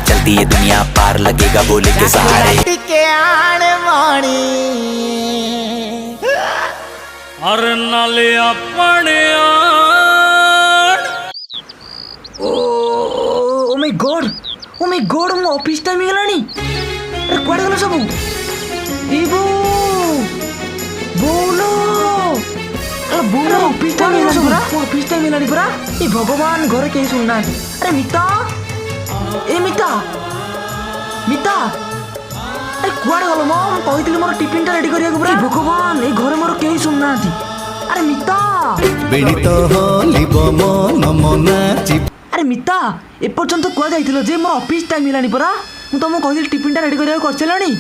पे चलती है दुनिया, पार लगेगा बोले के सहारे। के आण वाणी हर नाले अपने ओ माय गॉड मो ऑफिस टाइम हेलानी। अरे कुआडे गलो सब ए बोलो अरे बोलो ऑफिस टाइम हेलानी पूरा ऑफिस टाइम हेलानी पूरा। ए भगवान घरे केही सुनना। अरे मिता ए मिता अरे कुआडे गलो मो कहितली मोर टिफिन टा रेडी करिया पूरा। भगवान ए घरे मोर केही सुनना। अरे मिता बेणित हलिब मन मनाची। अरे मिता एपर्यंत कुआ जाइथिलो जे मोर ऑफिस टाइम हेलानी परा। मु तुमको कहितली टिफिन टा रेडी करिया करछलानी।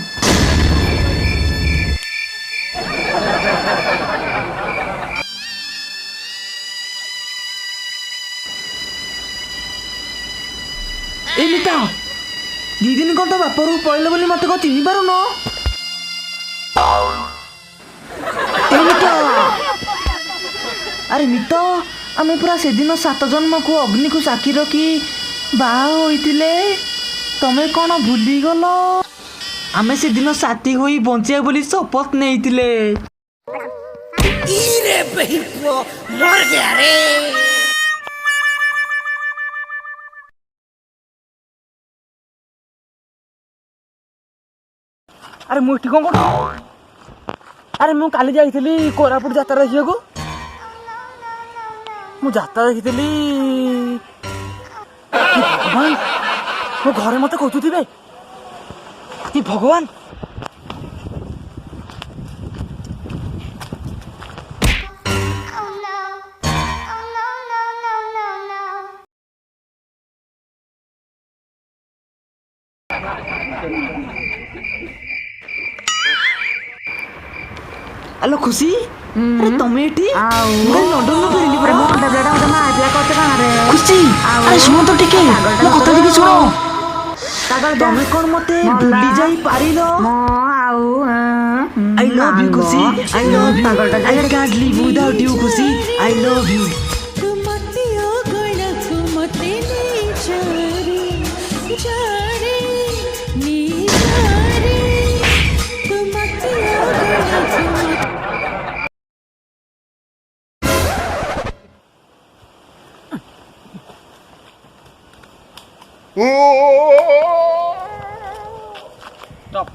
ए मिता दी दिन कौन तो बापर पड़े बोली मत को चिन्ह पार न। अरे मित आम पूरा से दिन 7 जन्म को अग्नि को साक्षी रखी बाहा होइतिले तमे कौन भूली गल। आमे से दिन साथी होई बंचिया बोली शपथ नेइतिले। इरे बहिपो मर गया रे। अरे मुठी कौन कर। अरे मु काली जाइथिली कोरापुट यात्रा देखिया को। मु यात्रा देखिथिली भगवान मो घरे मते कहतुथिबे कि भगवान हेलो खुशी। अरे तमे एठी लंडन में फेरिली परा मो बेटा मते मारिया करते कहां रे खुशी। अरे सुनो तो टिके मो कथा टिके सुनो। तमे कोन मते भूली जाई पारिलो मो आउ आई love you Khushi. I love you I can't live without you Khushi. I love you. Stop.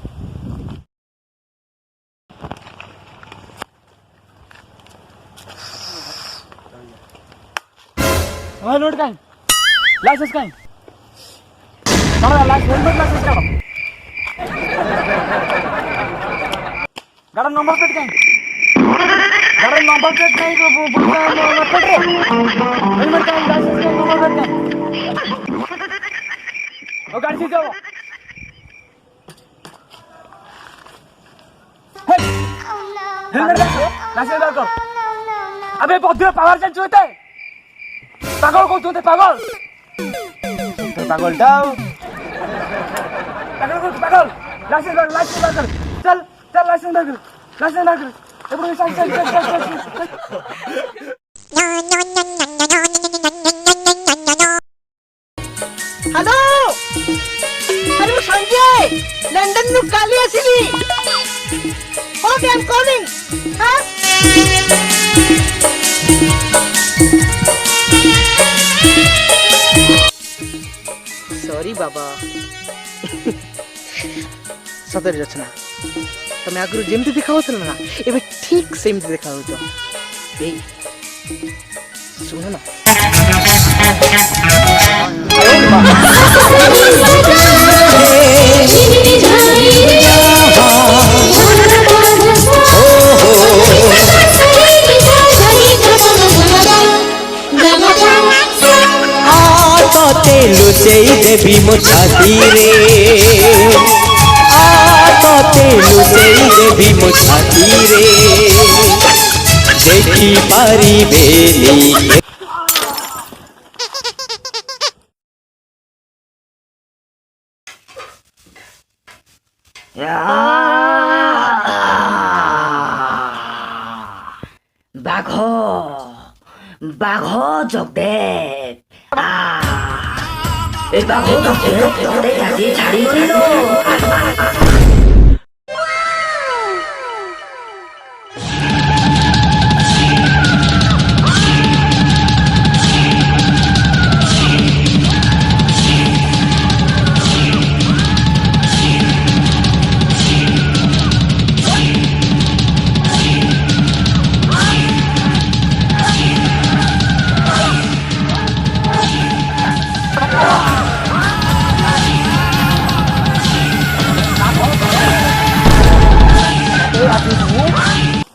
ओए नोट काई लाइसेंस काई करो लाइसेंस हेलमेट लाइसेंस करो गाड़ी नंबर प्लेट काई गाड़ी नंबर प्लेट काई हेलमेट काई लाइसेंस काई नंबर प्लेट काई ओ गाड़ी से जाओ। हेलमेट लाइसेंस डाल कर। अबे बद्र पावर चेंज होते पागल को तुमते पागल तो पागल डाल पागल को पागल लाइसेंस डाल कर। चल चल लाइसेंस डाल कर ए बड़े चल। हेलो अरे संजय लंदन नु काली आसिली। Okay I am coming. हां सॉरी बाबा। सतरी रचना तमे आगु जेमती देखाउथल ना एबे ठीक सेमती देखाउछ। ए सुनो ना लुचई देवी मो छाती रे आते लुचई देवी मो छाती रे देखी पारी बेली। बाघ जगदेव ଏ ବାବୁ ତତେ ଆଜି ଛାଡ଼ିବନି ଲୋ।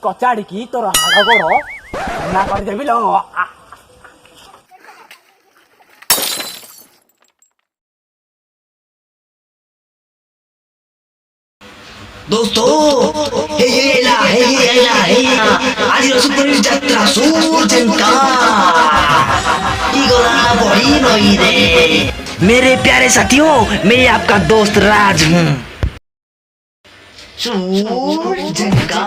କଚାଡ଼ିକି ତୋର ହାଡ଼ ଗୋଡ଼ ନା କରିଦେବି ଲୋ। दोस्तों आज सुपर यात्रा सूरजंका बड़ी नई रे। मेरे प्यारे साथियों, मैं आपका दोस्त राज हूँ। सूरजंका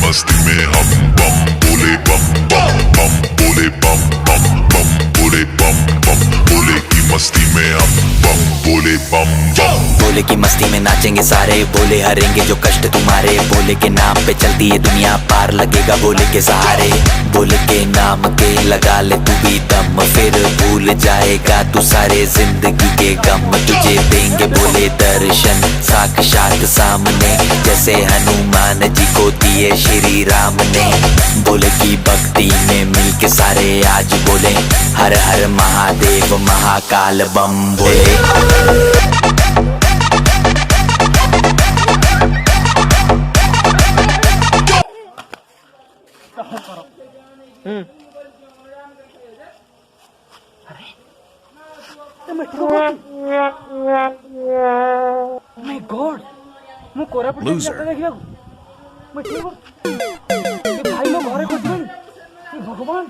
मस्ती में हम बम बोले बम बम बम बोले बम बम बम बोले बम बम बोले की मस्ती में हम बम बोले बम बम। बोले की मस्ती में नाचेंगे सारे, बोले हरेंगे जो कष्ट तुम्हारे। बोले के नाम पे चलती है दुनिया, पार लगेगा बोले के सहारे। बोले के नाम के लगा ले तू भी दम, फिर भूल जाएगा तू सारे जिंदगी के गम। तुझे देंगे बोले दर्शन साक्षात सामने, जैसे हनुमान जी को दिए श्री राम ने। बोले की भक्ति में मिलके सारे आज बोले हर हर महादेव महाकाल बम बोले। My God, ମୁଁ କୋରାପୁଟ ଯାତ୍ରା ଦେଖିବାକୁ ଭାଇ ମୋ ଘରେ କହୁଛି ଭଗବାନ।